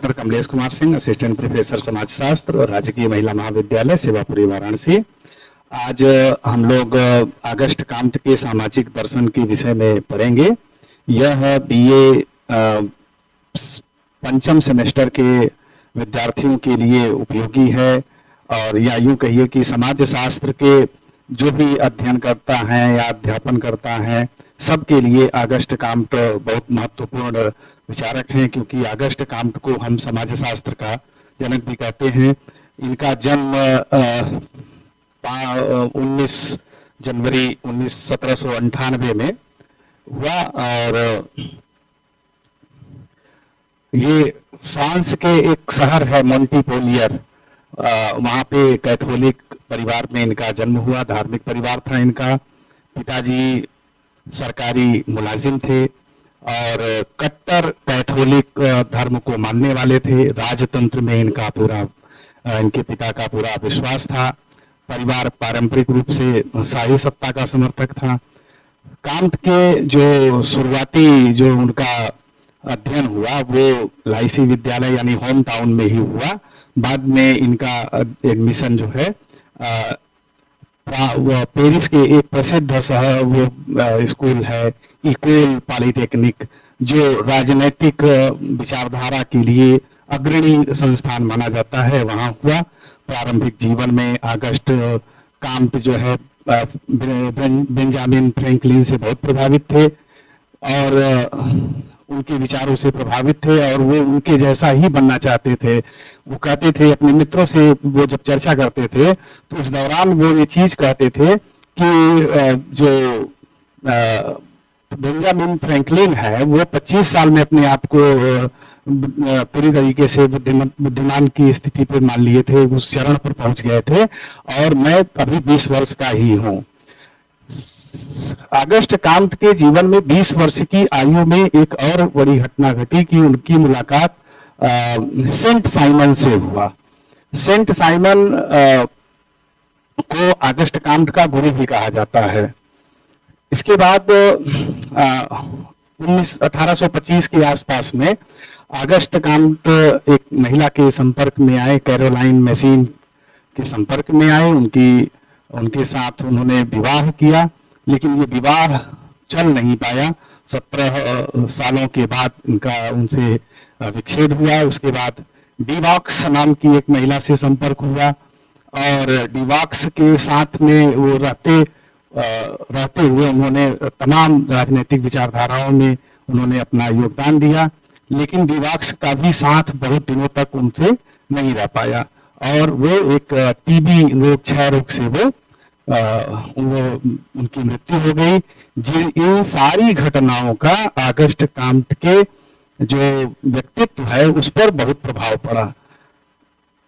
Doctor Kamlesh Kumar Singh, assistant professor समाजशास्त्र और राजकीय महिला महाविद्यालय सेवापुरी वाराणसी। आज हम लोग अगस्ट काम्ट के सामाजिक दर्शन के विषय में पढ़ेंगे। यह बीए पंचम सेमेस्टर के विद्यार्थियों के लिए उपयोगी है और या यूं कहिए कि समाज शास्त्र के जो भी अध्ययन करता है या अध्यापन करता है सबके लिए अगस्ट काम्ट बहुत महत्वपूर्ण विचारक हैं, क्योंकि अगस्ट काम्ट को हम समाज शास्त्र का जनक भी कहते हैं। इनका जन्म 19 जनवरी 1798 में हुआ और ये फ्रांस के एक शहर है मॉन्टीपोलियर, वहाँ पे कैथोलिक परिवार में इनका जन्म हुआ। धार्मिक परिवार था इनका। पिताजी सरकारी मुलाजिम थे और कट्टर कैथोलिक धर्म को मानने वाले थे। राजतंत्र में इनके पिता का पूरा विश्वास था। परिवार पारंपरिक रूप से शाही सत्ता का समर्थक था। काम्ट के जो शुरुआती जो उनका अध्ययन हुआ वो लाइसी विद्यालय यानी होम टाउन में ही हुआ। बाद में इनका एडमिशन जो है पेरिस के एक प्रसिद्ध शहर वो स्कूल है इकोल पॉलिटेक्निक, जो राजनैतिक विचारधारा के लिए अग्रणी संस्थान माना जाता है, वहाँ हुआ। प्रारंभिक जीवन में अगस्ट काम्ट जो है बेंजामिन फ्रैंकलिन से बहुत प्रभावित थे और उनके विचारों से प्रभावित थे और वो उनके जैसा ही बनना चाहते थे। वो कहते थे अपने मित्रों से, वो जब चर्चा करते थे तो उस दौरान वो ये चीज कहते थे कि जो बेंजामिन फ्रैंकलिन है वो 25 साल में अपने आप को पूरी तरीके से बुद्धिमान की स्थिति पर मान लिए थे, उस चरण पर पहुंच गए थे और मैं अभी 20 वर्ष का ही हूँ। अगस्ट काम्ट के जीवन में 20 वर्ष की आयु में एक और बड़ी घटना घटी कि उनकी मुलाकात सेंट साइमन से हुआ। सेंट साइमन को अगस्ट काम्ट का गुरु भी कहा जाता है। इसके बाद 1825 के आसपास में अगस्ट काम्ट एक महिला के संपर्क में आए, कैरोलाइन मैसीन के संपर्क में आए। उनके साथ उन्होंने विवाह किया, लेकिन ये विवाह चल नहीं पाया। 17 सालों के बाद उनसे विच्छेद हुआ। उसके बाद डिवॉक्स नाम की एक महिला से संपर्क हुआ और डिवॉक्स के साथ में वो रहते हुए उन्होंने तमाम राजनीतिक विचारधाराओं में उन्होंने अपना योगदान दिया, लेकिन डिवॉक्स का भी साथ बहुत दिनों तक उनसे नहीं रह पाया और वो एक टीबी रोग, क्षय रोग से वो उनकी मृत्यु हो गई। इन सारी घटनाओं का अगस्ट काम्ट के जो व्यक्तित्व है उस पर बहुत प्रभाव पड़ा।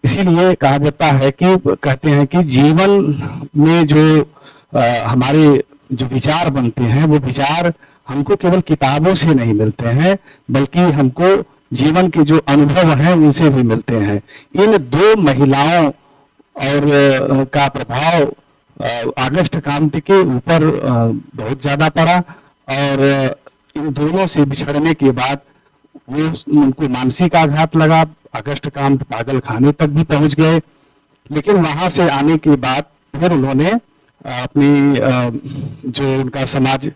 इसीलिए कहा जाता है कि कहते हैं कि जीवन में जो हमारे जो विचार बनते हैं वो विचार हमको केवल किताबों से नहीं मिलते हैं, बल्कि हमको जीवन के जो अनुभव हैं उनसे भी मिलते हैं। इन दो महिलाओं और का प्रभाव अगस्ट काम्ट के ऊपर बहुत ज्यादा पड़ा और इन दोनों से बिछड़ने के बाद उनको मानसिक आघात लगा। अगस्ट काम्ट पागल खाने तक भी पहुंच गए, लेकिन वहां से आने के बाद फिर उन्होंने अपनी जो उनका समाज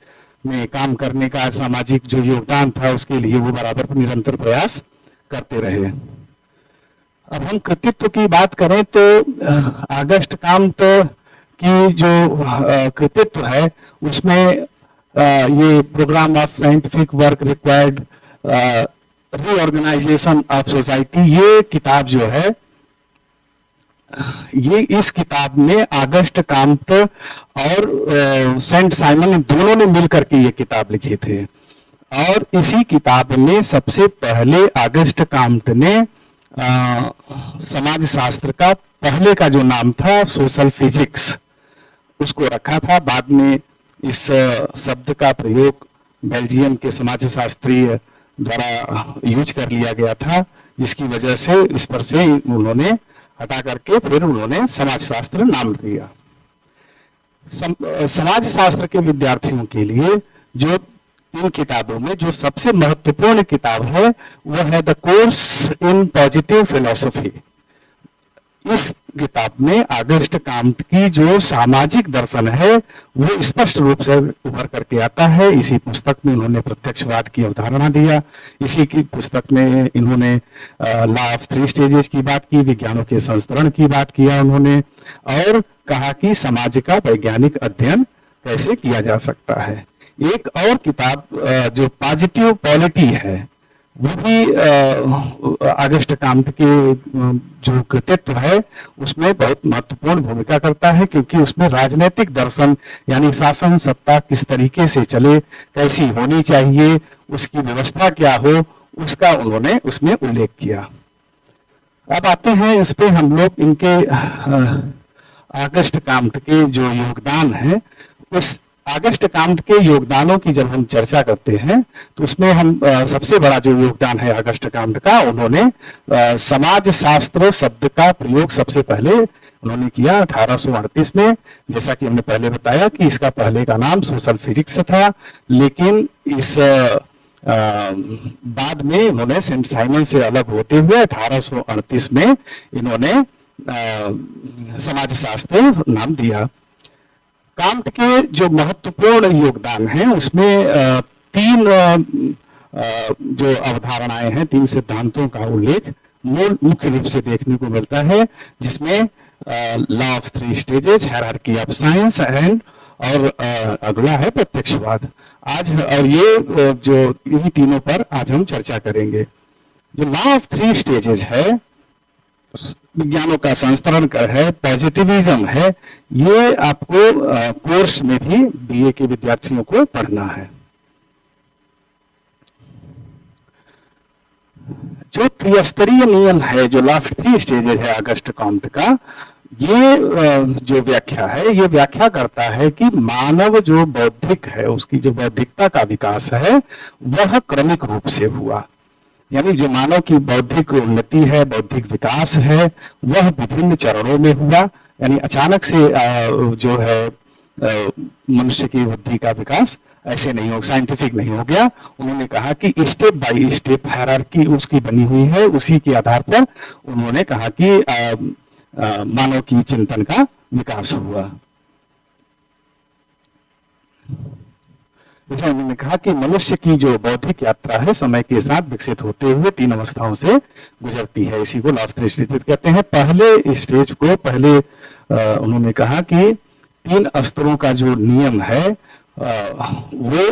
में काम करने का सामाजिक जो योगदान था उसके लिए वो बराबर निरंतर प्रयास करते रहे। अब हम कृतित्व की बात करें तो अगस्ट काम्ट की जो कृतित्व है उसमें ये programme of scientific work required reorganisation of society, ये किताब जो है इस किताब में अगस्ट काम्ट और सेंट साइमन दोनों ने मिलकर के ये किताब लिखी थी और इसी किताब में सबसे पहले अगस्ट काम्ट ने समाज शास्त्र का पहले का जो नाम था सोशल फिजिक्स उसको रखा था। बाद में इस शब्द का प्रयोग बेल्जियम के समाज शास्त्रीय द्वारा यूज कर लिया गया था, जिसकी वजह से इस पर से उन्होंने हटा करके फिर उन्होंने समाज शास्त्र नाम दिया। समाज शास्त्र के विद्यार्थियों के लिए जो इन किताबों में जो सबसे महत्वपूर्ण किताब है वह है the course in positive philosophy. इस किताब में ऑगस्ट काम्ट की जो सामाजिक दर्शन है वो स्पष्ट रूप से उभर करके आता है। इसी पुस्तक में इन्होंने प्रत्यक्षवाद की अवधारणा दिया, इसी की पुस्तक में इन्होंने लॉ ऑफ 3 स्टेजेस की बात की, विज्ञानों के संस्करण की बात किया उन्होंने, और कहा कि समाज का वैज्ञानिक अध्ययन कैसे किया जा सकता है। एक और किताब जो पॉजिटिव पॉलिटी है वो भी ऑगस्ट काम्ट के जो कृतित्व है उसमें बहुत महत्वपूर्ण भूमिका करता है, क्योंकि उसमें राजनीतिक दर्शन यानी शासन सत्ता किस तरीके से चले, कैसी होनी चाहिए, उसकी व्यवस्था क्या हो, उसका उन्होंने उसमें उल्लेख किया। अब आते हैं इस पे हम लोग इनके ऑगस्ट काम्ट के जो योगदान है, उस ऑगस्ट काम्ट के योगदानों की जब हम चर्चा करते हैं तो उसमें हम सबसे बड़ा जो योगदान है ऑगस्ट काम्ट का, उन्होंने समाज शास्त्र शब्द का प्रयोग सबसे पहले उन्होंने किया 1838 में। जैसा कि हमने पहले बताया कि इसका पहले का नाम सोशल फिजिक्स था, लेकिन इस बाद में इन्होंने सेंट साइमन से अलग होते हुए 1838 में इन्होंने समाज शास्त्र नाम दिया। काम्ट के जो महत्वपूर्ण योगदान है उसमें 3 जो अवधारणाएं हैं, 3 सिद्धांतों का उल्लेख मुख्य रूप से देखने को मिलता है, जिसमें law of 3 stages, hierarchy of science and, और अगला है प्रत्यक्षवाद। आज और ये जो इन्हीं तीनों पर आज हम चर्चा करेंगे। जो लॉ ऑफ 3 स्टेजेस है, विज्ञानों का संस्करण कर है, पॉजिटिविज्म है, ये आपको कोर्स में भी बीए के विद्यार्थियों को पढ़ना है। जो त्रिस्तरीय नियम है, जो लॉ ऑफ 3 स्टेजेस है ऑगस्ट काम्ट का, ये जो व्याख्या है, ये व्याख्या करता है कि मानव जो बौद्धिक है, उसकी जो बौद्धिकता का विकास है वह क्रमिक रूप से हुआ। यानी जो मानव की बौद्धिक उन्नति है, बौद्धिक विकास है, वह विभिन्न चरणों में हुआ। यानी अचानक से जो है मनुष्य की बुद्धि का विकास ऐसे नहीं हो, साइंटिफिक नहीं हो गया। उन्होंने कहा कि स्टेप बाय स्टेप हायरार्की उसकी बनी हुई है, उसी के आधार पर उन्होंने कहा कि मानव की चिंतन का विकास हुआ। जैसा उन्होंने कहा कि मनुष्य की जो बौद्धिक यात्रा है समय के साथ विकसित होते हुए 3 अवस्थाओं से गुजरती है। इसी को लॉ ऑफ 3 स्टेजेस कहते हैं। पहले स्टेज को उन्होंने कहा कि 3 स्तरों का जो नियम है वो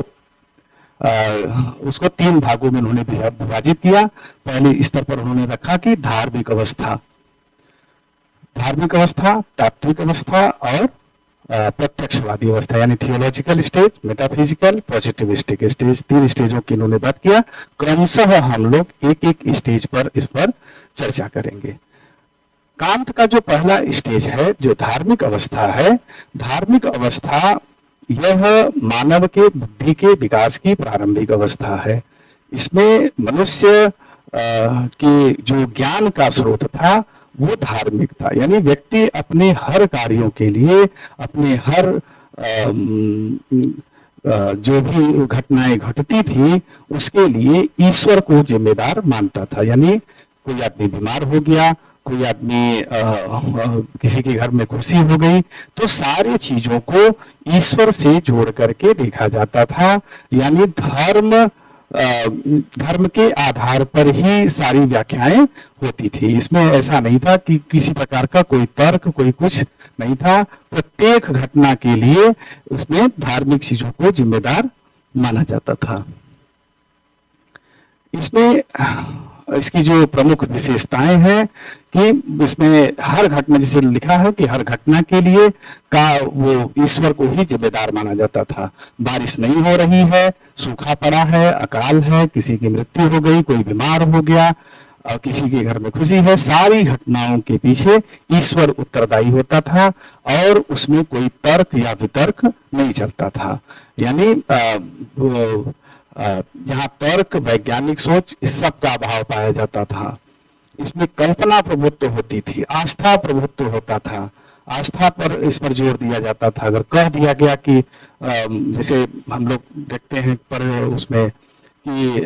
उसको 3 भागों में उन्होंने विभाजित किया। पहले स्तर पर उन्होंने रखा कि धार्मिक अवस्था, तात्विक अवस्था और प्रत्यक्षवादी अवस्था, यानी theological stage, metaphysical, positivistic stage. 3 स्टेजों की इन्होंने बात किया। क्रमशः हम लोग एक एक स्टेज पर इस पर चर्चा करेंगे। काम्ट का जो पहला स्टेज है, जो धार्मिक अवस्था है, धार्मिक अवस्था यह मानव के बुद्धि के विकास की प्रारंभिक अवस्था है। इसमें मनुष्य के जो ज्ञान का स्रोत था वो धार्मिक था। यानी व्यक्ति अपने हर कार्यों के लिए, अपने हर जो भी घटनाएं घटती थी उसके लिए ईश्वर को जिम्मेदार मानता था। यानी कोई आदमी बीमार हो गया, कोई आदमी किसी के घर में खुशी हो गई, तो सारी चीजों को ईश्वर से जोड़ करके देखा जाता था। यानी धर्म के आधार पर ही सारी व्याख्याएं होती थी। इसमें ऐसा नहीं था कि किसी प्रकार का कोई तर्क, कोई कुछ नहीं था। प्रत्येक घटना के लिए उसमें धार्मिक चीजों को जिम्मेदार माना जाता था। इसमें इसकी जो प्रमुख विशेषताएं हैं कि इसमें हर घटना, जैसे लिखा है कि हर घटना के लिए का वो ईश्वर को ही जिम्मेदार माना जाता था। बारिश नहीं हो रही है, सूखा पड़ा है, अकाल है, किसी की मृत्यु हो गई, कोई बीमार हो गया, किसी के घर में खुशी है, सारी घटनाओं के पीछे ईश्वर उत्तरदायी होता था और उसमें कोई तर्क या वितर्क नहीं चलता था। यानी यहाँ तर्क, वैज्ञानिक सोच, इस सब का अभाव पाया जाता था। इसमें कल्पना प्रभुत्व होती थी, आस्था प्रभुत्व होता था, आस्था पर इस पर जोर दिया जाता था। अगर कह दिया गया कि जैसे हम लोग देखते हैं पर उसमें कि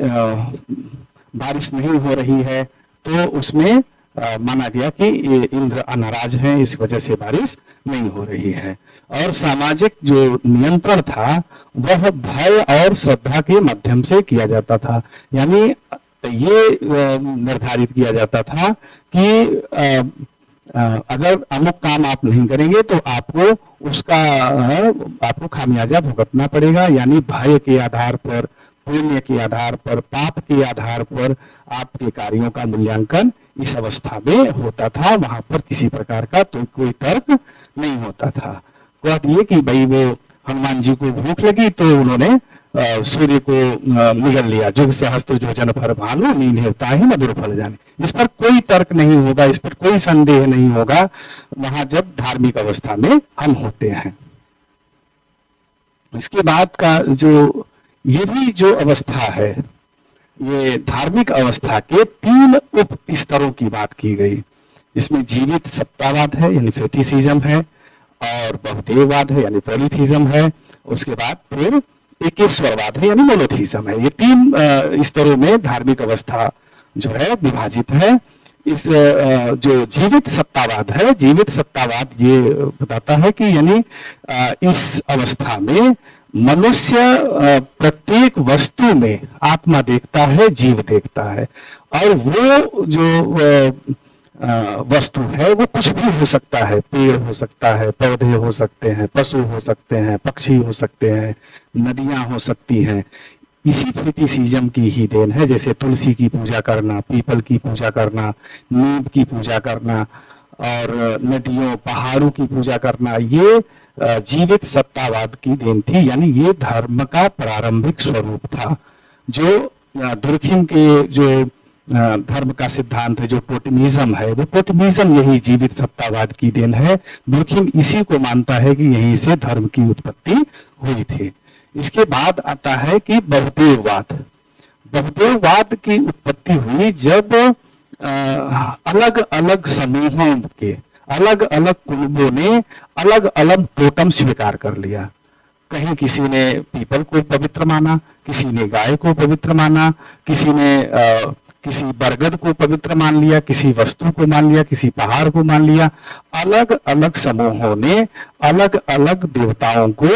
बारिश नहीं हो रही है, तो उसमें माना गया कि ये इंद्र अनाराज हैं, इस वजह से बारिश नहीं हो रही है। और सामाजिक जो नियंत्रण था वह भय और श्रद्धा के माध्यम से किया जाता था। यानी ये निर्धारित किया जाता था कि अगर अमुक काम आप नहीं करेंगे तो आपको खामियाजा भुगतना पड़ेगा। यानी भय के आधार पर, पुण्य के आधार पर, पाप के आधार पर आपके कार्यों का मूल्यांकन इस अवस्था में होता था। वहां पर किसी प्रकार का तो कोई तर्क नहीं होता था। कह दिए कि भाई वो हनुमान जी को भूख लगी तो उन्होंने सूर्य को निगल लिया, जुग सहस्त्र योजन फर भानु नीनेवता ही मधुर फल जाने। इस पर कोई तर्क नहीं होगा, इस पर कोई संदेह नहीं होगा वहां जब धार्मिक अवस्था में हम होते हैं। इसके बाद का जो ये भी जो अवस्था है, ये धार्मिक अवस्था के 3 उप स्तरों की बात की गई। इसमें जीवित सत्तावाद है यानी फेटिसिज्म है, और बहुदेववाद है यानी पॉलीथिज्म है, उसके बाद फिर एकेश्वरवाद है यानी मोनोथिज्म है। ये 3 स्तरों में धार्मिक अवस्था जो है विभाजित है। इस जो जीवित सत्तावाद है, जीवित सत्तावाद ये बताता है कि यानी इस अवस्था में मनुष्य प्रत्येक वस्तु में आत्मा देखता है, जीव देखता है, और वो जो वस्तु है वो कुछ भी हो सकता है। पेड़ हो सकता है, पौधे हो सकते हैं, पशु हो सकते हैं, पक्षी हो सकते हैं, नदियां हो सकती हैं। इसी फेटिसिज्म की ही देन है। जैसे तुलसी की पूजा करना, पीपल की पूजा करना, नीम की पूजा करना, और नदियों पहाड़ों की पूजा करना, ये जीवित सत्तावाद की देन थी। यानी ये धर्म का प्रारंभिक स्वरूप था। जो दुर्खिम के जो धर्म का सिद्धांत है, जो टोटमिज्म है, वो टोटमिज्म यही जीवित सत्तावाद की देन है। दुर्खिम इसी को मानता है कि यहीं से धर्म की उत्पत्ति हुई थी। इसके बाद आता है कि बहुदेववाद। बहुदेववाद की उत्पत्ति हुई जब अलग अलग समूहों के, अलग अलग कुलों ने अलग अलग टोटम स्वीकार कर लिया। कहीं किसी ने पीपल को पवित्र माना, किसी ने गाय को पवित्र माना, किसी ने किसी बरगद को पवित्र मान लिया, किसी वस्तु को मान लिया, किसी पहाड़ को मान लिया। अलग अलग समूहों ने अलग अलग देवताओं को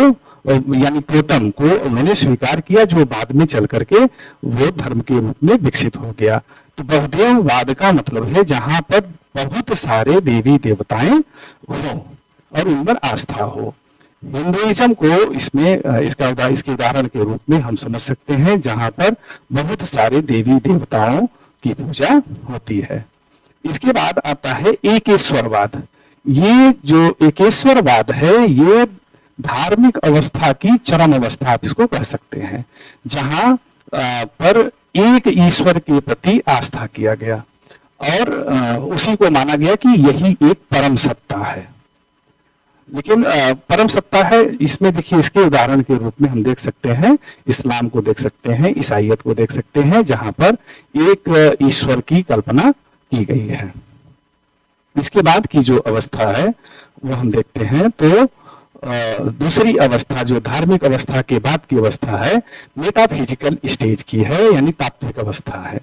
यानी टोटम को उन्होंने स्वीकार किया, जो बाद में चल करके वो धर्म के रूप में विकसित हो गया। तो बहुदेववाद का मतलब है जहां पर बहुत सारे देवी देवताएं हो और उन पर आस्था हो। हिंदुइज्म को इसमें इसके उदाहरण के रूप में हम समझ सकते हैं, जहां पर बहुत सारे देवी देवताओं की पूजा होती है। इसके बाद आता है एकेश्वरवाद। ये जो एकेश्वरवाद है, ये धार्मिक अवस्था की चरम अवस्था आप इसको कह सकते हैं, जहां पर एक ईश्वर के प्रति आस्था किया गया और उसी को माना गया कि यही एक परम सत्ता है। लेकिन परम सत्ता है, इसमें देखिए इसके उदाहरण के रूप में हम देख सकते हैं, इस्लाम को देख सकते हैं, ईसाईयत को देख सकते हैं, जहां पर एक ईश्वर की कल्पना की गई है। इसके बाद की जो अवस्था है वो हम देखते हैं, तो दूसरी अवस्था जो धार्मिक अवस्था के बाद की अवस्था है, मेटाफिजिकल स्टेज की है, यानी तात्विक अवस्था है।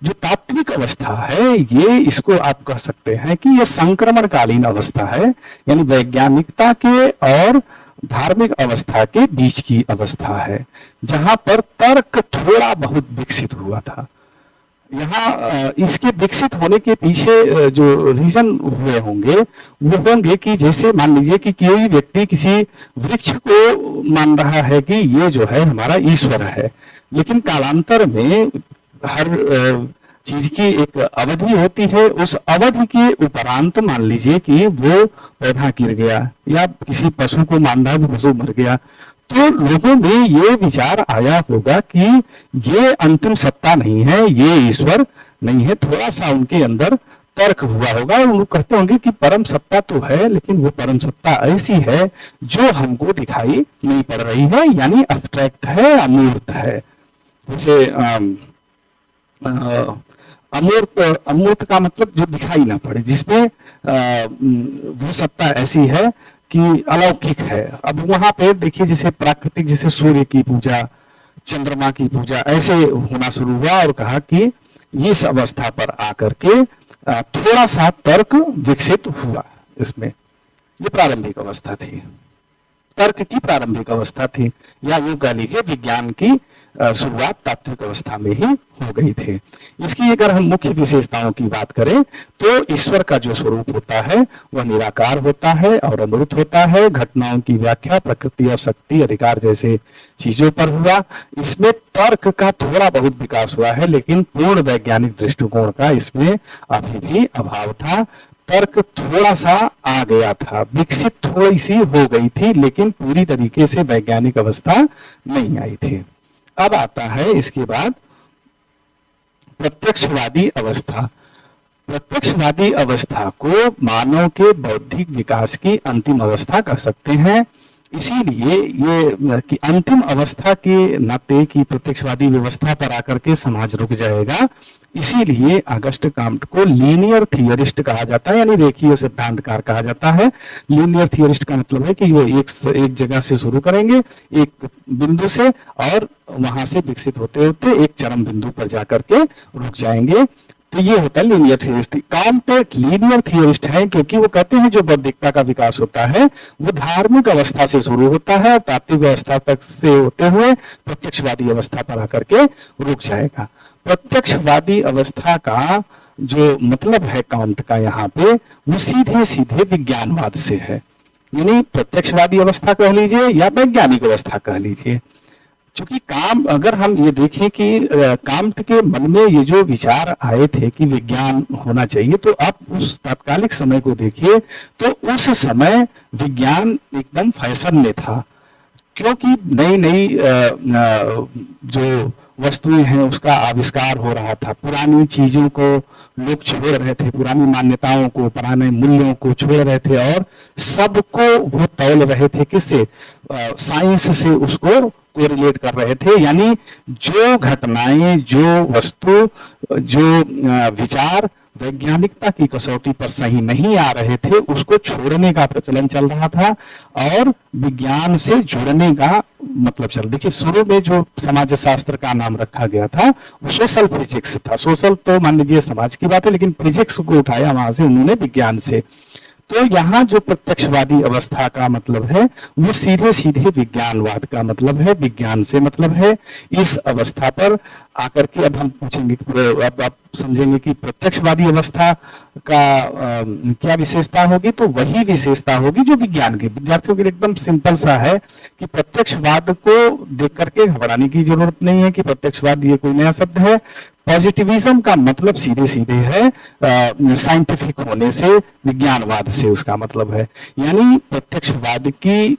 जो तात्विक अवस्था है, ये इसको आप कह सकते हैं कि ये संक्रमणकालीन अवस्था है, यानी वैज्ञानिकता के और धार्मिक अवस्था के बीच की अवस्था है, जहां पर तर्क थोड़ा बहुत विकसित हुआ था। यहाँ इसके विकसित होने के पीछे जो रीजन हुए होंगे वो होंगे कि जैसे मान लीजिए कि कोई व्यक्ति किसी वृक्ष को मान रहा है कि ये जो है हमारा ईश्वर है, लेकिन कालांतर में हर चीज की एक अवधि होती है। उस अवधि के उपरांत मान लीजिए कि वो पौधा गिर गया, या किसी पशु को मान रहा है, वो पशु मर गया, तो लोगों में ये विचार आया होगा कि ये अंतिम सत्ता नहीं है, ये ईश्वर नहीं है। थोड़ा सा उनके अंदर तर्क हुआ होगा, वो कहते होंगे कि परम सत्ता तो है, लेकिन वो परम सत्ता ऐसी है जो हमको दिखाई नहीं पड़ रही है, यानी अब्स्ट्रैक्ट है, अमूर्त है। जैसे अमूर्त, अमूर्त का मतलब जो दिखाई ना पड़े, जिसमें वो सत्ता ऐसी है कि अलौकिक है। अब वहां पे देखिए जैसे प्राकृतिक, जैसे सूर्य की पूजा, चंद्रमा की पूजा ऐसे होना शुरू हुआ और कहा कि इस अवस्था पर आकर के थोड़ा सा तर्क विकसित हुआ। इसमें ये प्रारंभिक अवस्था थी, तर्क की प्रारंभिक अवस्था थी, या यूं कह लीजिए विज्ञान की शुरुआत तात्विक अवस्था में ही हो गई थी। इसकी अगर हम मुख्य विशेषताओं की बात करें तो ईश्वर का जो स्वरूप होता है वह निराकार होता है और अमूर्त होता है। घटनाओं की व्याख्या प्रकृति और शक्ति अधिकार जैसे चीजों पर हुआ। इसमें तर्क का थोड़ा बहुत विकास हुआ है, लेकिन पूर्ण वैज्ञानिक दृष्टिकोण का इसमें अभी भी अभाव था। तर्क थोड़ा सा आ गया था, विकसित थोड़ी सी हो गई थी, लेकिन पूरी तरीके से वैज्ञानिक अवस्था नहीं आई थी। अब आता है इसके बाद प्रत्यक्षवादी अवस्था। प्रत्यक्षवादी अवस्था को मानव के बौद्धिक विकास की अंतिम अवस्था कह सकते हैं। इसीलिए ये कि अंतिम अवस्था के नाते की प्रत्यक्षवादी व्यवस्था पर आकर के समाज रुक जाएगा, इसीलिए ऑगस्ट काम्ट को लीनियर थियरिस्ट कहा जाता है, यानी रेखीय सिद्धांतकार कहा जाता है। लीनियर थियरिस्ट का मतलब है कि वो एक जगह से शुरू करेंगे, एक बिंदु से, और वहां से विकसित होते होते एक चरम बिंदु पर जाकर के रुक जाएंगे। तो ये होता है linear theorist. Comte linear theorist है क्योंकि वो कहते हैं जो बौद्धिकता का विकास होता है वो धार्मिक अवस्था से शुरू होता है और तात्विक अवस्था तक से होते हुए प्रत्यक्षवादी अवस्था पर आकर के रुक जाएगा। प्रत्यक्षवादी अवस्था का जो मतलब है काम्ट का यहाँ पे, वो सीधे सीधे विज्ञानवाद से है। यानी प्रत्यक्षवादी अवस्था कह लीजिए या वैज्ञानिक अवस्था कह लीजिए। क्योंकि काम अगर हम ये देखें कि काम्ट के मन में ये जो विचार आए थे कि विज्ञान होना चाहिए, तो आप उस तात्कालिक समय को देखिए तो उस समय विज्ञान एकदम फैशन में था, क्योंकि नई नई जो वस्तुएं हैं उसका आविष्कार हो रहा था। पुरानी चीजों को लोग छोड़ रहे थे, पुरानी मान्यताओं को, पुराने मूल्यों को छोड़ रहे थे और सबको वो तौल रहे थे किससे, साइंस से उसको कोरिलेट कर रहे थे। यानी जो घटनाएं, जो वस्तु, जो विचार वैज्ञानिकता की कसौटी पर सही नहीं आ रहे थे उसको छोड़ने का प्रचलन चल रहा था और विज्ञान से जुड़ने का मतलब चल। देखिए शुरू में जो समाज शास्त्र का नाम रखा गया था वो सोशल फिजिक्स था। सोशल तो मान लीजिए समाज की बात है, लेकिन फिजिक्स को उठाया वहां से उन्होंने विज्ञान से। तो यहाँ जो प्रत्यक्षवादी अवस्था का मतलब है वो सीधे सीधे विज्ञानवाद का मतलब है, विज्ञान से मतलब है। इस अवस्था पर आकर के अब हम पूछेंगे, अब आप समझेंगे कि प्रत्यक्षवादी अवस्था का क्या विशेषता होगी। तो वही विशेषता होगी जो विज्ञान की। विद्यार्थियों के लिए एकदम सिंपल सा है कि प्रत्यक्षवाद को देख करके घबराने की जरूरत नहीं है कि प्रत्यक्षवाद ये कोई नया शब्द है। पॉजिटिविज्म का मतलब सीधे सीधे है साइंटिफिक होने से, विज्ञानवाद से उसका मतलब है। यानी प्रत्यक्षवाद की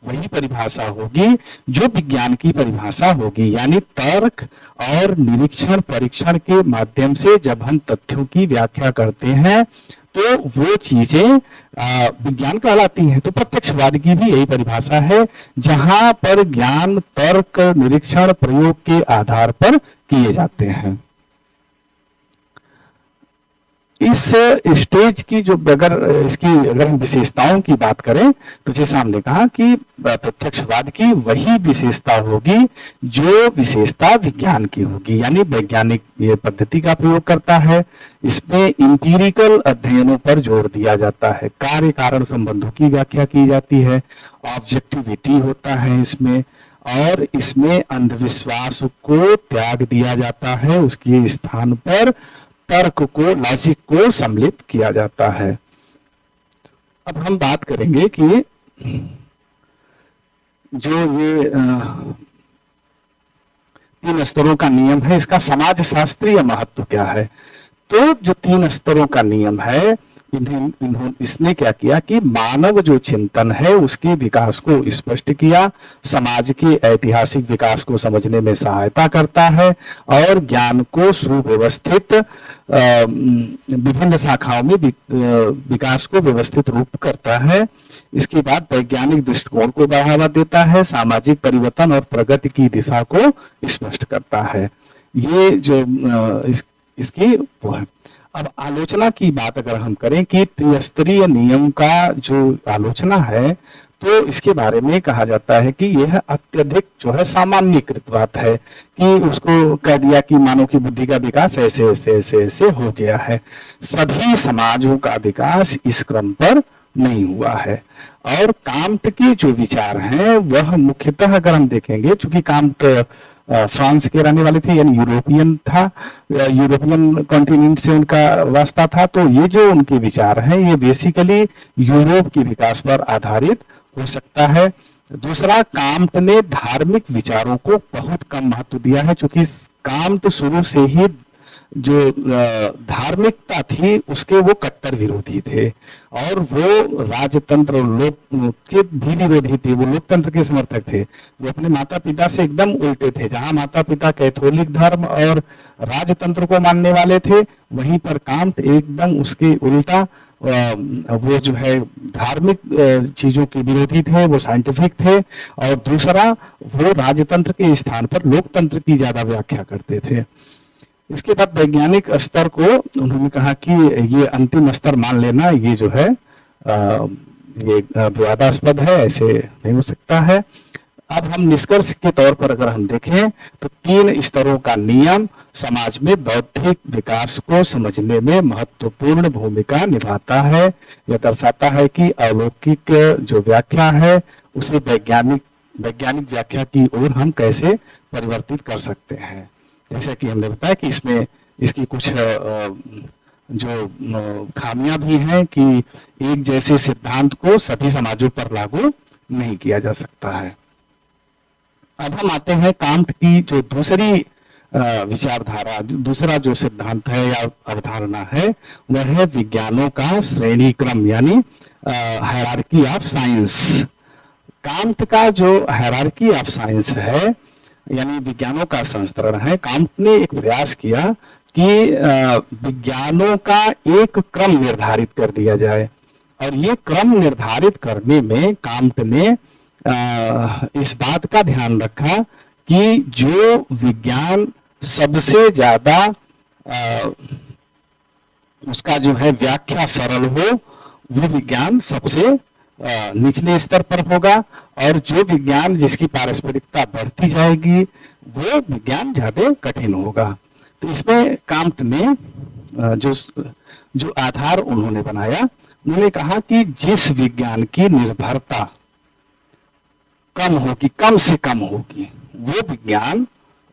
वही परिभाषा होगी जो विज्ञान की परिभाषा होगी। यानी तर्क और निरीक्षण परीक्षण के माध्यम से जब हम तथ्यों की व्याख्या करते हैं तो वो चीजें विज्ञान कहलाती हैं। तो प्रत्यक्षवाद की भी यही परिभाषा है, जहां पर ज्ञान तर्क निरीक्षण प्रयोग के आधार पर किए जाते हैं। इस स्टेज की जो अगर हम विशेषताओं की बात करें तो जैसा हमने कहा कि प्रत्यक्षवाद की वही विशेषता होगी जो विशेषता विज्ञान की होगी। यानी वैज्ञानिक ये पद्धति का प्रयोग करता है, इसमें इंपीरिकल अध्ययनों पर जोर दिया जाता है, कार्य कारण संबंधों की व्याख्या की जाती है, ऑब्जेक्टिविटी होता है इसमें, और इसमें अंधविश्वास को त्याग दिया जाता है, उसके स्थान पर तर्क को, लॉजिक को सम्मिलित किया जाता है। अब हम बात करेंगे कि जो ये 3 स्तरों का नियम है इसका समाज शास्त्रीय महत्व क्या है। तो जो 3 स्तरों का नियम है इसने क्या किया कि मानव जो चिंतन है उसके विकास को स्पष्ट किया, समाज के ऐतिहासिक विकास को समझने में सहायता करता है और ज्ञान को सुव्यवस्थित विभिन्न शाखाओं में विकास को व्यवस्थित रूप करता है। इसके बाद वैज्ञानिक दृष्टिकोण को बढ़ावा देता है, सामाजिक परिवर्तन और प्रगति की दिशा को स्पष्ट करता है। ये जो इसकी वो है। अब आलोचना की बात अगर हम करें कि त्रिस्तरीय नियम का जो आलोचना है, तो इसके बारे में कहा जाता है कि यह अत्यधिक जो है सामान्यीकृत बात है, कि उसको कह दिया कि मानव की बुद्धि का विकास ऐसे ऐसे ऐसे ऐसे हो गया है। सभी समाजों का विकास इस क्रम पर नहीं हुआ है। और कांट के जो विचार हैं वह मुख्यतः अगर हम देखेंगे, चूंकि कांट फ्रांस के रहने वाले थे, यानी यूरोपियन था, यूरोपियन कॉन्टिनेंट से उनका वास्ता था, तो ये जो उनके विचार हैं ये बेसिकली यूरोप के विकास पर आधारित हो सकता है। दूसरा, कांट ने धार्मिक विचारों को बहुत कम महत्व दिया है, क्योंकि कांट शुरू से ही जो धार्मिकता थी उसके वो कट्टर विरोधी थे, और वो राजतंत्र लोक के भी विरोधी थे, वो लोकतंत्र के समर्थक थे। वो अपने माता पिता से एकदम उल्टे थे। जहां माता पिता कैथोलिक धर्म और राजतंत्र को मानने वाले थे, वहीं पर कांट एकदम उसके उल्टा, वो जो है धार्मिक चीजों के विरोधी थे, वो साइंटिफिक थे। और दूसरा, वो राजतंत्र के स्थान पर लोकतंत्र की ज्यादा व्याख्या करते थे। इसके बाद वैज्ञानिक स्तर को उन्होंने कहा कि ये अंतिम स्तर मान लेना ये जो है ये विवादास्पद है, ऐसे नहीं हो सकता है। अब हम निष्कर्ष के तौर पर अगर हम देखें तो 3 स्तरों का नियम समाज में बौद्धिक विकास को समझने में महत्वपूर्ण भूमिका निभाता है। यह दर्शाता है कि अलौकिक जो व्याख्या है उसे वैज्ञानिक व्याख्या की ओर हम कैसे परिवर्तित कर सकते हैं। जैसे कि हमने बताया कि इसमें इसकी कुछ जो खामियां भी हैं कि एक जैसे सिद्धांत को सभी समाजों पर लागू नहीं किया जा सकता है। अब हम आते हैं कांट की जो दूसरी विचारधारा, दूसरा जो सिद्धांत है या अवधारणा है, वह है विज्ञानों का श्रेणी क्रम, यानी हायरार्की ऑफ साइंस। कांट का जो हायरार्की ऑफ साइंस है, यानी विज्ञानों का संस्करण है, कांट ने एक प्रयास किया कि विज्ञानों का एक क्रम निर्धारित कर दिया जाए। और ये क्रम निर्धारित करने में कांट ने इस बात का ध्यान रखा कि जो विज्ञान सबसे ज्यादा उसका जो है व्याख्या सरल हो, वो विज्ञान सबसे निचले स्तर पर होगा, और जो विज्ञान जिसकी पारस्परिकता बढ़ती जाएगी वो विज्ञान ज्यादा कठिन होगा। तो इसमें कांट ने जो आधार उन्होंने बनाया, उन्होंने कहा कि जिस विज्ञान की निर्भरता कम होगी, कम से कम होगी, वो विज्ञान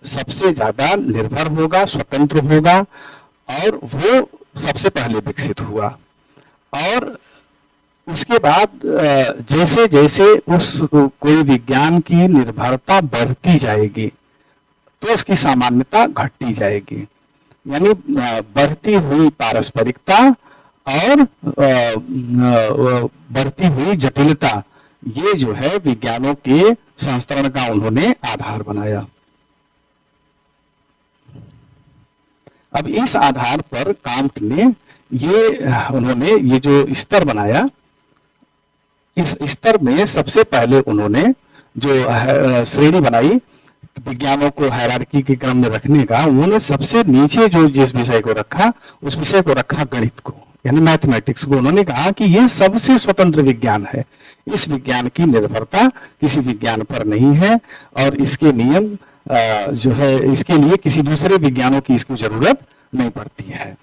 सबसे ज्यादा निर्भर होगा, स्वतंत्र होगा, और वो सबसे पहले विकसित हुआ। और उसके बाद जैसे जैसे उस कोई विज्ञान की निर्भरता बढ़ती जाएगी तो उसकी सामान्यता घटती जाएगी, यानी बढ़ती हुई पारस्परिकता और बढ़ती हुई जटिलता, ये जो है विज्ञानों के संस्करण का उन्होंने आधार बनाया। अब इस आधार पर कांट ने उन्होंने ये जो स्तर बनाया, इस स्तर में सबसे पहले उन्होंने जो श्रेणी बनाई विज्ञानों को हायरार्की के क्रम में रखने का, उन्होंने सबसे नीचे जो जिस विषय को रखा, उस विषय को रखा गणित को, यानी मैथमेटिक्स को। उन्होंने कहा कि ये सबसे स्वतंत्र विज्ञान है, इस विज्ञान की निर्भरता किसी विज्ञान पर नहीं है, और इसके नियम जो है इसके लिए किसी दूसरे विज्ञानों की इसकी जरूरत नहीं पड़ती है।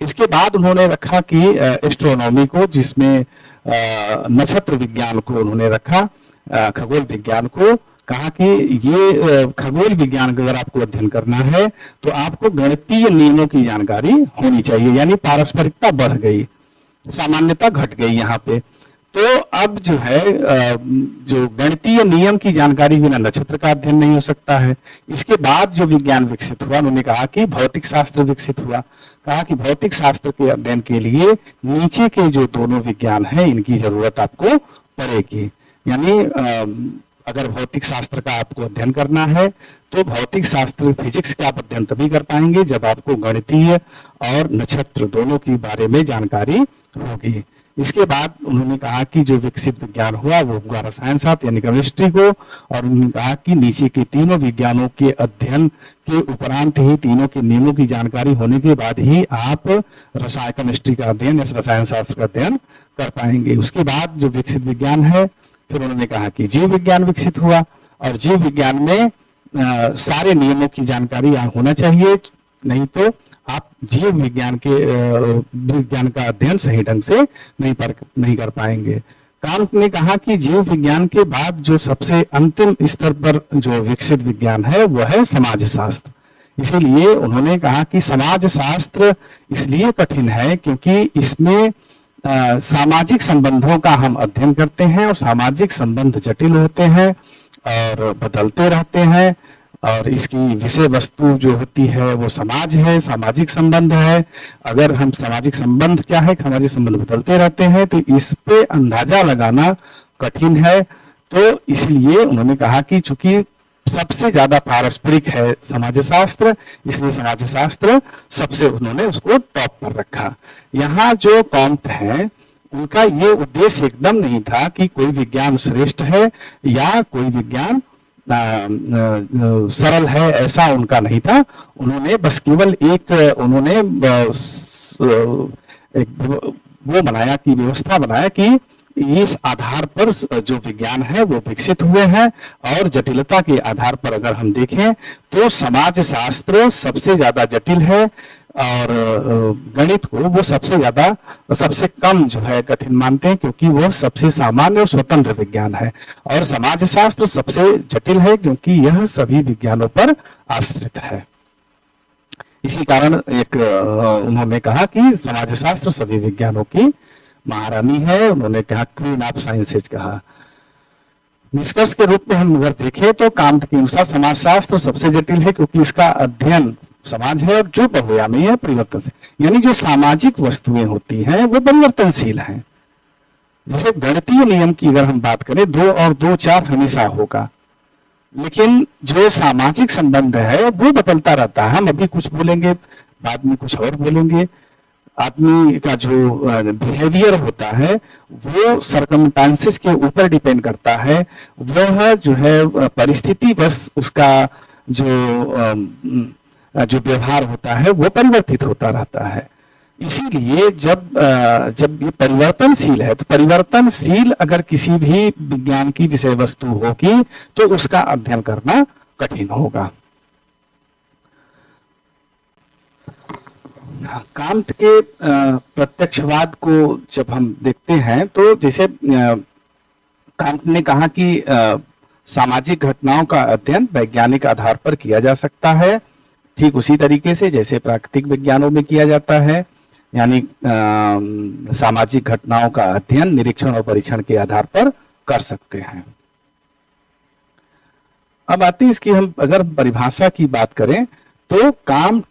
इसके बाद उन्होंने रखा कि एस्ट्रोनॉमी को, जिसमें नक्षत्र विज्ञान को उन्होंने रखा, खगोल विज्ञान को, कहा कि ये खगोल विज्ञान का अगर आपको अध्ययन करना है तो आपको गणितीय नियमों की जानकारी होनी चाहिए, यानी पारस्परिकता बढ़ गई, सामान्यता घट गई यहाँ पे। तो अब जो है जो गणितीय नियम की जानकारी बिना नक्षत्र का अध्ययन नहीं हो सकता है। इसके बाद जो विज्ञान विकसित हुआ, उन्होंने कहा कि भौतिक शास्त्र विकसित हुआ। कहा कि भौतिक शास्त्र के अध्ययन के लिए नीचे के जो दोनों विज्ञान हैं इनकी जरूरत आपको पड़ेगी, यानी अगर भौतिक शास्त्र का आपको अध्ययन करना है तो भौतिक शास्त्र फिजिक्स का आप अध्ययन तभी कर पाएंगे जब आपको गणितीय और नक्षत्र दोनों के बारे में जानकारी होगी। इसके बाद उन्होंने कहा कि जो विकसित विज्ञान हुआ वो हुआ रसायन शास्त्र यानी केमिस्ट्री को, और उन्होंने कहा कि नीचे के तीनों विज्ञानों के अध्ययन के उपरांत ही, तीनों के नियमों की जानकारी होने के बाद ही आप रसायन केमिस्ट्री का अध्ययन या रसायन शास्त्र का अध्ययन कर पाएंगे। उसके बाद जो विकसित विज्ञान है, फिर उन्होंने कहा कि जीव विज्ञान विकसित हुआ, और जीव विज्ञान में सारे नियमों की जानकारी होना चाहिए, नहीं तो आप जीव विज्ञान का अध्ययन सही ढंग से नहीं कर पाएंगे। कांट ने कहा कि जीव विज्ञान के बाद जो सबसे अंतिम स्तर पर जो विकसित विज्ञान है वो है समाज शास्त्र। इसीलिए उन्होंने कहा कि समाज शास्त्र इसलिए कठिन है क्योंकि इसमें सामाजिक संबंधों का हम अध्ययन करते हैं, और सामाजिक संबंध जटिल होते हैं और बदलते रहते हैं, और इसकी विषय वस्तु जो होती है वो समाज है, सामाजिक संबंध है। अगर हम सामाजिक संबंध क्या है, सामाजिक संबंध बदलते रहते हैं, तो इस पे अंदाजा लगाना कठिन है। तो इसलिए उन्होंने कहा कि चूंकि सबसे ज्यादा पारस्परिक है समाज शास्त्र, इसलिए समाज शास्त्र सबसे उन्होंने उसको टॉप पर रखा। यहाँ जो कॉम्ट है उनका ये उद्देश्य एकदम नहीं था कि कोई विज्ञान श्रेष्ठ है या कोई विज्ञान सरल है, ऐसा उनका नहीं था। उन्होंने बस केवल एक वो बनाया कि व्यवस्था बनाया कि इस आधार पर जो विज्ञान है वो विकसित हुए हैं, और जटिलता के आधार पर अगर हम देखें तो समाज शास्त्र सबसे ज्यादा जटिल है, और गणित को वो सबसे कम जो है कठिन मानते हैं, क्योंकि वो सबसे सामान्य और स्वतंत्र विज्ञान है, और समाज शास्त्र सबसे जटिल है क्योंकि यह सभी विज्ञानों पर आश्रित है। इसी कारण उन्होंने कहा कि समाज शास्त्र सभी विज्ञानों की महारानी है। उन्होंने कहा क्वीन ऑफ साइंसेज कहा। निष्कर्ष के रूप में हम अगर देखें तो कांट के अनुसार समाजशास्त्र सबसे जटिल है क्योंकि इसका अध्ययन समाज है, और जो बहुआयामी है परिवर्तनशील, यानी जो सामाजिक वस्तुएं होती हैं वो परिवर्तनशील हैं। जैसे गणितीय नियम की अगर हम बात करें 2 और 2 4 हमेशा होगा, लेकिन जो सामाजिक संबंध है वो बदलता रहता है। हम अभी कुछ बोलेंगे, बाद में कुछ और बोलेंगे। आदमी का जो बिहेवियर होता है वो सर्कमस्टांसेस के ऊपर डिपेंड करता है, वह जो है परिस्थिति बस उसका जो व्यवहार होता है वो परिवर्तित होता रहता है। इसीलिए जब ये परिवर्तनशील है, तो परिवर्तनशील अगर किसी भी विज्ञान की विषय वस्तु होगी तो उसका अध्ययन करना कठिन होगा। कांट के प्रत्यक्षवाद को जब हम देखते हैं तो जैसे कांट ने कहा कि सामाजिक घटनाओं का अध्ययन वैज्ञानिक आधार पर किया जा सकता है, ठीक उसी तरीके से जैसे प्राकृतिक विज्ञानों में किया जाता है, यानी सामाजिक घटनाओं का अध्ययन निरीक्षण और परीक्षण के आधार पर कर सकते हैं। अब आते हैं इसकी हम अगर परिभाषा की बात करें तो कांट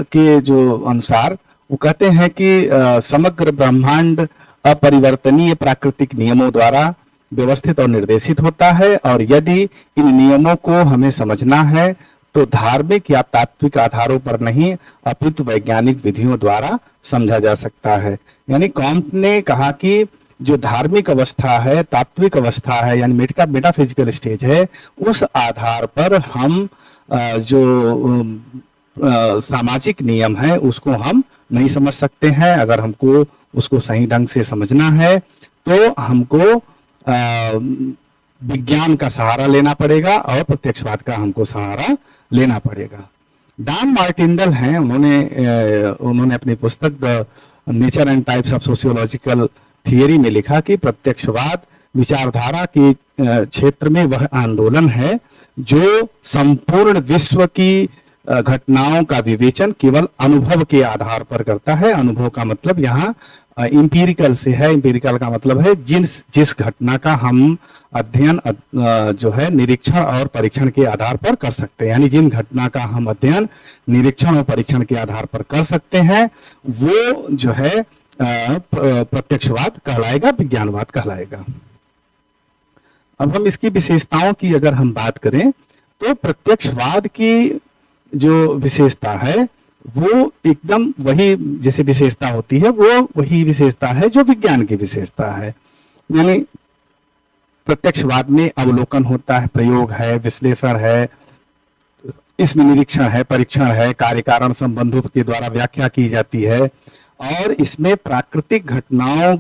के जो अनुसार वो कहते हैं कि समग्र ब्रह्मांड अपरिवर्तनीय प्राकृतिक नियमों द्वारा व्यवस्थित और निर्देशित होता है, और यदि इन नियमों को हमें समझना है तो धार्मिक या तात्विक आधारों पर नहीं अपितु वैज्ञानिक विधियों द्वारा समझा जा सकता है। यानी कांट ने कहा कि जो धार्मिक अवस्था है, तात्विक अवस्था है, यानी मेटाफिजिकल स्टेज है, उस आधार पर हम जो सामाजिक नियम है उसको हम नहीं समझ सकते हैं। अगर हमको उसको सही ढंग से समझना है तो हमको विज्ञान का सहारा लेना पड़ेगा और प्रत्यक्षवाद का हमको सहारा लेना पड़ेगा। डॉन मार्टिंडल हैं, उन्होंने अपनी पुस्तक the nature and types of sociological theory में लिखा कि प्रत्यक्षवाद विचारधारा के क्षेत्र में वह आंदोलन है जो संपूर्ण विश्व की घटनाओं का विवेचन केवल अनुभव के आधार पर करता है। अनुभव का मतलब यहाँ इंपीरिकल से है। इंपीरिकल का मतलब है जिस घटना का हम अध्ययन जो है निरीक्षण और परीक्षण के आधार पर कर सकते हैं, यानी जिन घटना का हम अध्ययन निरीक्षण और परीक्षण के आधार पर कर सकते हैं वो जो है प्रत्यक्षवाद कहलाएगा, विज्ञानवाद कहलाएगा। अब हम इसकी विशेषताओं की अगर हम बात करें तो प्रत्यक्षवाद की जो विशेषता है वो एकदम वही जैसे विशेषता होती है, वो वही विशेषता है जो विज्ञान की विशेषता है। यानी प्रत्यक्षवाद में अवलोकन होता है, प्रयोग है, विश्लेषण है, इसमें निरीक्षण है, परीक्षण है, कार्य कारण संबंधों के द्वारा व्याख्या की जाती है, और इसमें प्राकृतिक घटनाओं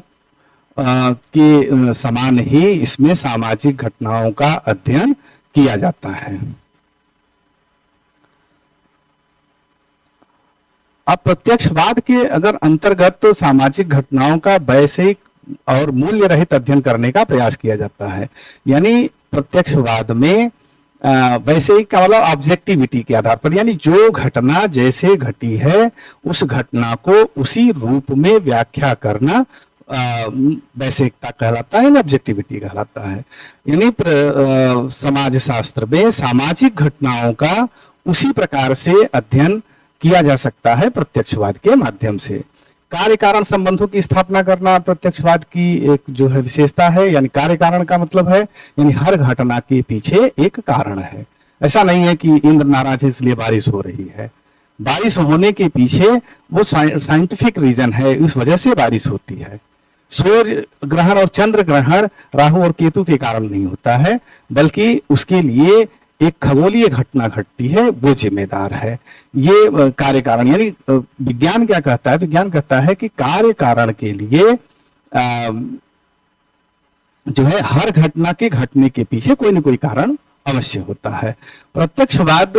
के समान ही इसमें सामाजिक घटनाओं का अध्ययन किया जाता है। अब प्रत्यक्षवाद के अगर अंतर्गत सामाजिक घटनाओं का वैश्विक और मूल्य रहित अध्ययन करने का प्रयास किया जाता है। यानी प्रत्यक्षवाद में वैश्विक का मतलब ऑब्जेक्टिविटी के आधार पर, यानी जो घटना जैसे घटी है उस घटना को उसी रूप में व्याख्या करना वैश्विकता कहलाता है, ऑब्जेक्टिविटी कहलाता है। यानी समाज शास्त्र में सामाजिक घटनाओं का उसी प्रकार से अध्ययन किया जा सकता है प्रत्यक्षवाद के माध्यम से। कार्य कारण संबंधों की स्थापना करना प्रत्यक्षवाद की एक जो है विशेषता है। यानी कार्य कारण का मतलब है यानी हर घटना के पीछे एक कारण है। ऐसा नहीं है कि इंद्र नाराज है इसलिए बारिश हो रही है। बारिश होने के पीछे वो साइंटिफिक रीजन है, इस वजह से बारिश होती है। सूर्य ग्रहण और चंद्र ग्रहण राहु और केतु के कारण नहीं होता है, बल्कि उसके लिए एक खगोलीय घटना घटती है, वो जिम्मेदार है। ये कार्य कारण, यानी विज्ञान क्या कहता है, विज्ञान कहता है कि कार्य कारण के लिए जो है हर घटना के घटने के पीछे कोई न कोई कारण अवश्य होता है। प्रत्यक्षवाद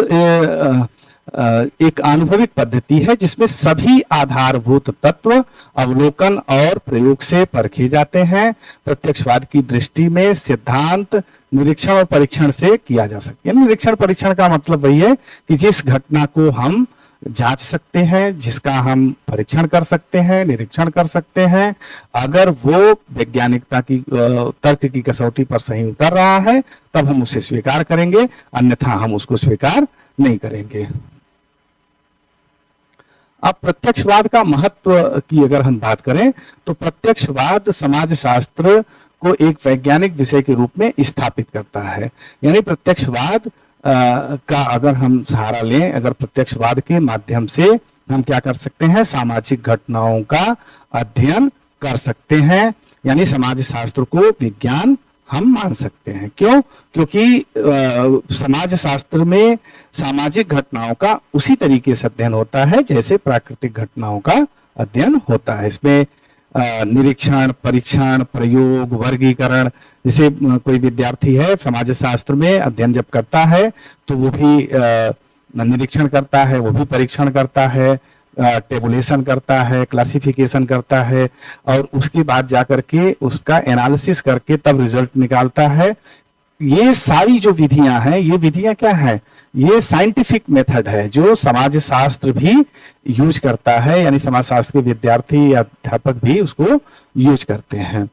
एक अनुभविक पद्धति है जिसमें सभी आधारभूत तत्व अवलोकन और प्रयोग से परखे जाते हैं। प्रत्यक्षवाद की दृष्टि में सिद्धांत निरीक्षण और परीक्षण से किया जा सकता है। निरीक्षण परीक्षण का मतलब वही है कि जिस घटना को हम जांच सकते हैं, जिसका हम परीक्षण कर सकते हैं, निरीक्षण कर सकते हैं, अगर वो वैज्ञानिकता की तर्क की कसौटी पर सही उतर रहा है तब हम उसे स्वीकार करेंगे, अन्यथा हम उसको स्वीकार नहीं करेंगे। अब प्रत्यक्षवाद का महत्व की अगर हम बात करें तो प्रत्यक्षवाद समाज शास्त्र को एक वैज्ञानिक विषय के रूप में स्थापित करता है। यानी प्रत्यक्षवाद का अगर हम सहारा लें, अगर प्रत्यक्षवाद के माध्यम से हम क्या कर सकते हैं, सामाजिक घटनाओं का अध्ययन कर सकते हैं। यानी समाज शास्त्र को विज्ञान हम मान सकते हैं। क्यों? क्योंकि समाज शास्त्र में सामाजिक घटनाओं का उसी तरीके से अध्ययन होता है जैसे प्राकृतिक घटनाओं का अध्ययन होता है। इसमें निरीक्षण, परीक्षण, प्रयोग, वर्गीकरण, जैसे कोई विद्यार्थी है समाज शास्त्र में अध्ययन जब करता है तो वो भी निरीक्षण करता है, वो भी परीक्षण करता है, टेबुलेशन करता है, क्लासिफिकेशन करता है, और उसके बाद जाकर के उसका एनालिसिस करके तब रिजल्ट निकालता है। ये सारी जो विधियां हैं, ये विधियां क्या है, ये साइंटिफिक मेथड है जो समाज शास्त्र भी यूज करता है। यानी समाज शास्त्र के विद्यार्थी या अध्यापक भी उसको यूज करते हैं।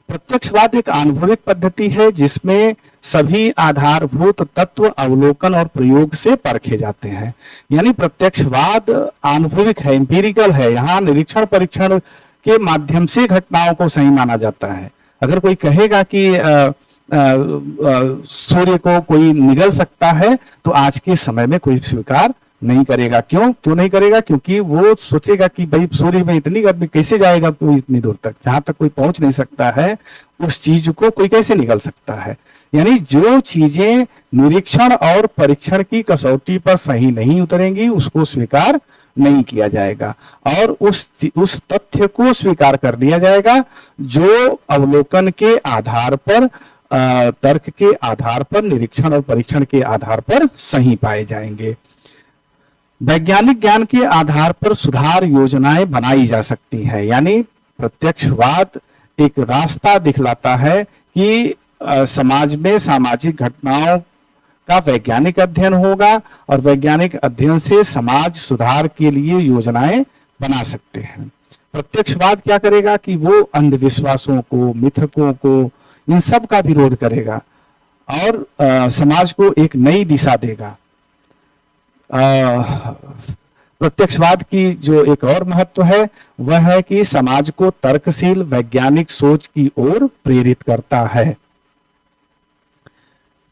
प्रत्यक्षवाद एक अनुभविक पद्धति है जिसमें सभी आधारभूत तत्व अवलोकन और प्रयोग से परखे जाते हैं। यानी प्रत्यक्षवाद अनुभविक है, एम्पिरिकल है। यहाँ निरीक्षण परीक्षण के माध्यम से घटनाओं को सही माना जाता है। अगर कोई कहेगा कि सूर्य को कोई निगल सकता है तो आज के समय में कोई स्वीकार नहीं करेगा। क्यों नहीं करेगा? क्योंकि वो सोचेगा कि भाई सूर्य में इतनी गर्मी कैसे जाएगा कोई इतनी दूर तक, जहां तक कोई पहुंच नहीं सकता है उस चीज को कोई कैसे निगल सकता है। यानी जो चीजें निरीक्षण और परीक्षण की कसौटी पर सही नहीं उतरेंगी उसको स्वीकार नहीं किया जाएगा, और उस तथ्य को स्वीकार कर लिया जाएगा जो अवलोकन के आधार पर, तर्क के आधार पर, निरीक्षण और परीक्षण के आधार पर सही पाए जाएंगे। वैज्ञानिक ज्ञान के आधार पर सुधार योजनाएं बनाई जा सकती हैं। यानी प्रत्यक्षवाद एक रास्ता दिखलाता है कि समाज में सामाजिक घटनाओं का वैज्ञानिक अध्ययन होगा और वैज्ञानिक अध्ययन से समाज सुधार के लिए योजनाएं बना सकते हैं। प्रत्यक्षवाद क्या करेगा कि वो अंधविश्वासों को, मिथकों को, इन सब का विरोध करेगा और समाज को एक नई दिशा देगा। प्रत्यक्षवाद की जो एक और महत्व है वह है कि समाज को तर्कशील वैज्ञानिक सोच की ओर प्रेरित करता है।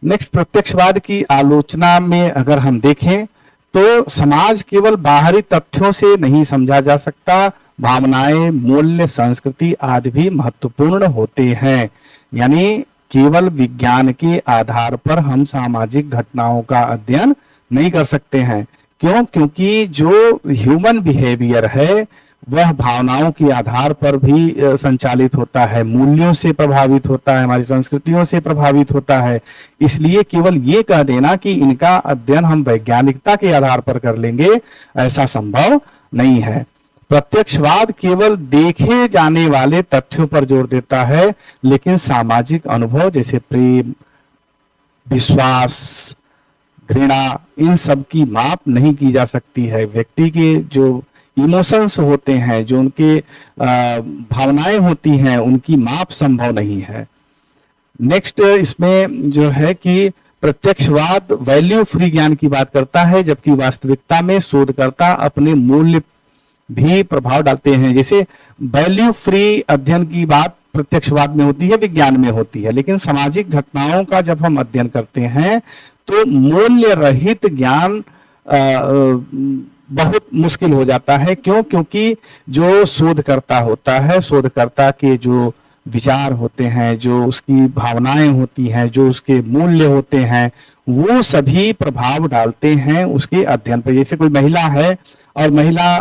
नेक्स्ट, प्रत्यक्षवाद की आलोचना में अगर हम देखें तो समाज केवल बाहरी तथ्यों से नहीं समझा जा सकता, भावनाएं, मूल्य, संस्कृति आदि भी महत्वपूर्ण होते हैं। यानी केवल विज्ञान के आधार पर हम सामाजिक घटनाओं का अध्ययन नहीं कर सकते हैं। क्यों? क्योंकि जो ह्यूमन बिहेवियर है वह भावनाओं के आधार पर भी संचालित होता है, मूल्यों से प्रभावित होता है, हमारी संस्कृतियों से प्रभावित होता है। इसलिए केवल ये कह देना कि इनका अध्ययन हम वैज्ञानिकता के आधार पर कर लेंगे, ऐसा संभव नहीं है। प्रत्यक्षवाद केवल देखे जाने वाले तथ्यों पर जोर देता है, लेकिन सामाजिक अनुभव जैसे प्रेम, विश्वास, घृणा, इन सब की माप नहीं की जा सकती है। व्यक्ति के जो इमोशंस होते हैं, जो उनके भावनाएं होती हैं, उनकी माप संभव नहीं है। नेक्स्ट इसमें जो है कि प्रत्यक्षवाद वैल्यू फ्री ज्ञान की बात करता है, जबकि वास्तविकता में शोधकर्ता अपने मूल्य भी प्रभाव डालते हैं। जैसे वैल्यू फ्री अध्ययन की बात प्रत्यक्षवाद में होती है, विज्ञान में होती है, लेकिन सामाजिक घटनाओं का जब हम अध्ययन करते हैं तो मूल्य रहित ज्ञान बहुत मुश्किल हो जाता है। क्यों? क्योंकि जो शोधकर्ता होता है, शोधकर्ता के जो विचार होते हैं, जो उसकी भावनाएं होती हैं, जो उसके मूल्य होते हैं, वो सभी प्रभाव डालते हैं उसके अध्ययन पर। जैसे कोई महिला है और महिला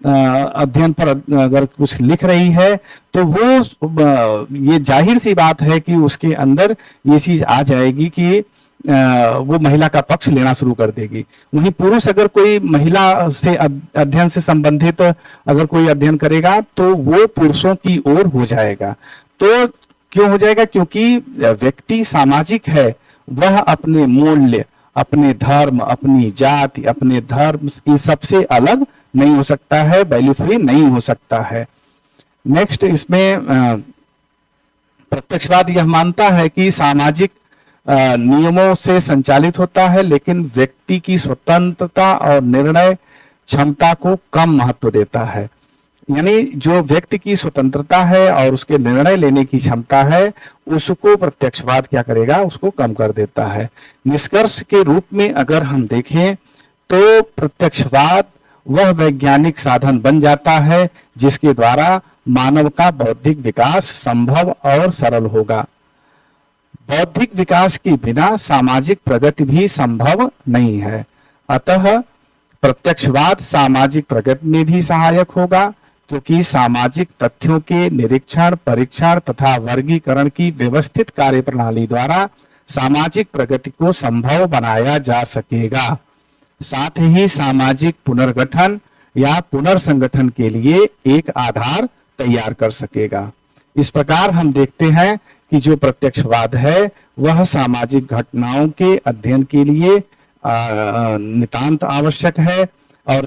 अध्ययन पर अगर कुछ लिख रही है तो वो ये जाहिर सी बात है कि उसके अंदर ये चीज आ जाएगी कि वो महिला का पक्ष लेना शुरू कर देगी। वहीं पुरुष अगर कोई महिला से अध्ययन से संबंधित अगर कोई अध्ययन करेगा तो वो पुरुषों की ओर हो जाएगा। तो क्यों हो जाएगा? क्योंकि व्यक्ति सामाजिक है, वह अपने मूल्य, अपने धर्म, अपनी जाति, अपने धर्म, इन सबसे अलग नहीं हो सकता है, वैल्यू फ्री नहीं हो सकता है। नेक्स्ट इसमें प्रत्यक्षवाद यह मानता है कि सामाजिक नियमों से संचालित होता है, लेकिन व्यक्ति की स्वतंत्रता और निर्णय क्षमता को कम महत्व देता है। यानी जो व्यक्ति की स्वतंत्रता है और उसके निर्णय लेने की क्षमता है, उसको प्रत्यक्षवाद क्या करेगा? उसको कम कर देता है। निष्कर्ष के रूप में अगर हम देखें तो प्रत्यक्षवाद वह वैज्ञानिक साधन बन जाता है जिसके द्वारा मानव का बौद्धिक विकास संभव और सरल होगा। बौद्धिक विकास के बिना सामाजिक प्रगति भी संभव नहीं है। अतः प्रत्यक्षवाद सामाजिक प्रगति में भी सहायक होगा, क्योंकि सामाजिक तथ्यों के निरीक्षण, परीक्षण तथा वर्गीकरण की व्यवस्थित कार्यप्रणाली द्वारा सामाजिक प्रगति को संभव बनाया जा सकेगा। साथ ही सामाजिक पुनर्गठन या पुनर्संगठन के लिए एक आधार तैयार कर सकेगा। इस प्रकार हम देखते हैं कि जो प्रत्यक्षवाद है वह सामाजिक घटनाओं के अध्ययन के लिए नितांत आवश्यक है। और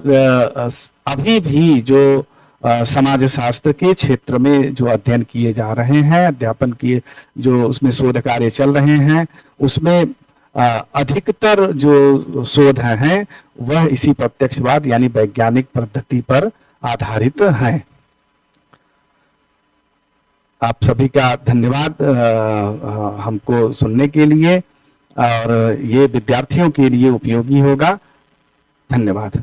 अभी भी जो समाज शास्त्र के क्षेत्र में जो अध्ययन किए जा रहे हैं, अध्यापन किए जो उसमें शोध कार्य चल रहे हैं, उसमें अधिकतर जो शोध हैं वह इसी प्रत्यक्षवाद यानी वैज्ञानिक पद्धति पर आधारित हैं। आप सभी का धन्यवाद हमको सुनने के लिए, और ये विद्यार्थियों के लिए उपयोगी होगा। धन्यवाद।